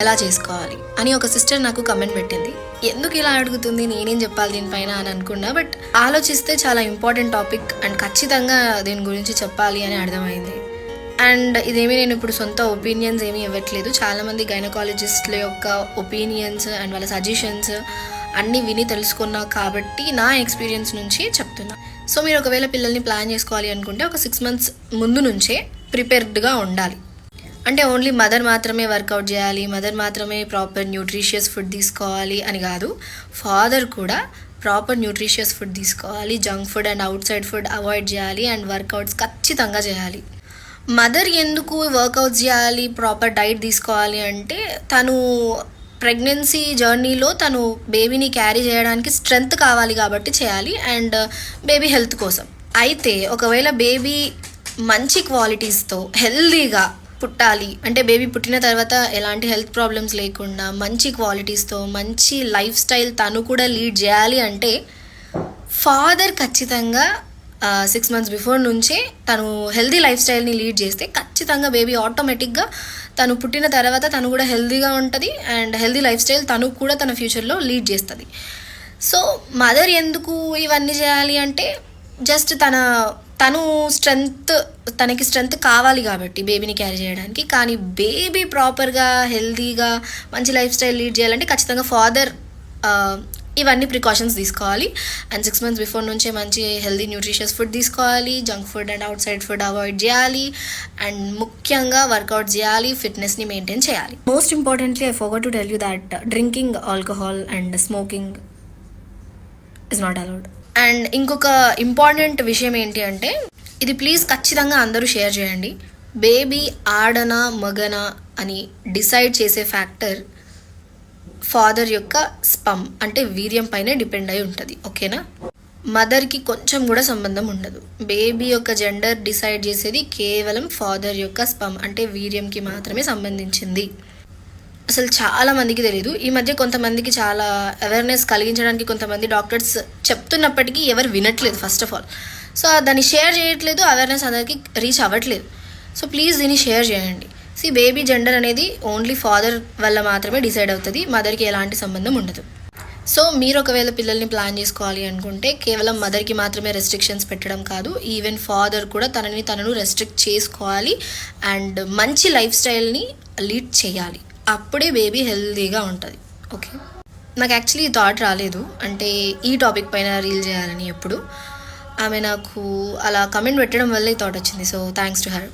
ఎలా చేసుకోవాలి అని ఒక సిస్టర్ నాకు కమెంట్ పెట్టింది. ఎందుకు ఇలా అడుగుతుంది, నేనేం చెప్పాలి దీనిపైన అని అనుకున్నా. బట్ ఆలోచిస్తే చాలా ఇంపార్టెంట్ టాపిక్ అండ్ ఖచ్చితంగా దీని గురించి చెప్పాలి అని అర్థమైంది. అండ్ ఇదేమీ నేను ఇప్పుడు సొంత ఒపీనియన్స్ ఏమీ ఇవ్వట్లేదు. చాలామంది గైనకాలజిస్ట్ల యొక్క ఒపీనియన్స్ అండ్ వాళ్ళ సజెషన్స్ అన్నీ విని తెలుసుకున్నా కాబట్టి నా ఎక్స్పీరియన్స్ నుంచి చెప్తున్నా. సో మీరు ఒకవేళ పిల్లల్ని ప్లాన్ చేసుకోవాలి అనుకుంటే ఒక 6 months ముందు నుంచే ప్రిపేర్డ్గా ఉండాలి. అంటే ఓన్లీ మదర్ మాత్రమే వర్కౌట్ చేయాలి, మదర్ మాత్రమే ప్రాపర్ న్యూట్రిషియస్ ఫుడ్ తీసుకోవాలి అని కాదు. ఫాదర్ కూడా ప్రాపర్ న్యూట్రిషియస్ ఫుడ్ తీసుకోవాలి, junk food and out side food avoid చేయాలి అండ్ వర్కౌట్స్ ఖచ్చితంగా చేయాలి. మదర్ ఎందుకు వర్కౌట్స్ చేయాలి, ప్రాపర్ డైట్ తీసుకోవాలి అంటే తను ప్రెగ్నెన్సీ జర్నీలో తను బేబీని క్యారీ చేయడానికి స్ట్రెంగ్త్ కావాలి కాబట్టి చేయాలి అండ్ బేబీ హెల్త్ కోసం. అయితే ఒకవేళ బేబీ మంచి క్వాలిటీస్తో హెల్దీగా పుట్టాలి అంటే బేబీ పుట్టిన తర్వాత ఎలాంటి హెల్త్ ప్రాబ్లమ్స్ లేకుండా మంచి క్వాలిటీస్తో మంచి లైఫ్ స్టైల్ తను కూడా లీడ్ చేయాలి అంటే ఫాదర్ ఖచ్చితంగా 6 months బిఫోర్ నుంచే తను హెల్దీ లైఫ్ స్టైల్ని లీడ్ చేస్తే ఖచ్చితంగా బేబీ ఆటోమేటిక్గా తను పుట్టిన తర్వాత తను కూడా హెల్దీగా ఉంటుంది అండ్ హెల్దీ లైఫ్ స్టైల్ తను కూడా తన ఫ్యూచర్లో లీడ్ చేస్తుంది. సో మదర్ ఎందుకు ఇవన్నీ చేయాలి అంటే జస్ట్ తను తనకి స్ట్రెంగ్త్ కావాలి కాబట్టి బేబీని క్యారీ చేయడానికి. కానీ బేబీ ప్రాపర్గా హెల్దీగా మంచి లైఫ్ స్టైల్ లీడ్ చేయాలంటే ఖచ్చితంగా ఫాదర్ ఇవన్నీ ప్రికాషన్స్ తీసుకోవాలి అండ్ 6 months బిఫోర్ నుంచే మంచి హెల్దీ న్యూట్రిషియస్ ఫుడ్ తీసుకోవాలి, junk food and out side food avoid చేయాలి అండ్ ముఖ్యంగా వర్కౌట్ చేయాలి, ఫిట్నెస్ని మెయింటైన్ చేయాలి. Most importantly I forgot to tell you that drinking alcohol and smoking is not allowed. And ఇంకొక important విషయం ఏంటి అంటే ఇది ప్లీజ్ ఖచ్చితంగా అందరూ షేర్ చేయండి. బేబీ ఆడనా మగనా అని డిసైడ్ చేసే ఫ్యాక్టర్ ఫాదర్ యొక్క స్పమ్ అంటే వీర్యం పైనే డిపెండ్ అయి ఉంటుంది. ఓకేనా? మదర్కి కొంచెం కూడా సంబంధం ఉండదు. బేబీ యొక్క జెండర్ డిసైడ్ చేసేది కేవలం ఫాదర్ యొక్క స్పమ్ అంటే వీర్యంకి మాత్రమే సంబంధించింది. అసలు చాలా మందికి తెలియదు. ఈ మధ్య కొంతమందికి చాలా అవేర్నెస్ కలిగించడానికి కొంతమంది డాక్టర్స్ చెప్తున్నప్పటికీ ఎవరు వినట్లేదు ఫస్ట్ ఆఫ్ ఆల్. సో దాన్ని షేర్ చేయట్లేదు, అవేర్నెస్ అందరికి రీచ్ అవ్వట్లేదు. సో ప్లీజ్ దీన్ని షేర్ చేయండి. బేబీ జెండర్ అనేది ఓన్లీ ఫాదర్ వల్ల మాత్రమే డిసైడ్ అవుతుంది, మదర్కి ఎలాంటి సంబంధం ఉండదు. సో మీరు ఒకవేళ పిల్లల్ని ప్లాన్ చేసుకోవాలి అనుకుంటే కేవలం మదర్కి మాత్రమే రెస్ట్రిక్షన్స్ పెట్టడం కాదు, ఈవెన్ ఫాదర్ కూడా తనను రెస్ట్రిక్ట్ చేసుకోవాలి అండ్ మంచి లైఫ్ స్టైల్ని లీడ్ చేయాలి. అప్పుడే బేబీ హెల్దీగా ఉంటుంది. ఓకే, నాకు యాక్చువల్లీ ఈ థాట్ రాలేదు అంటే ఈ టాపిక్ పైన రీల్ చేయాలని. ఎప్పుడు ఆమె నాకు అలా కమెంట్ పెట్టడం వల్ల ఈ థాట్ వచ్చింది. So thanks to her.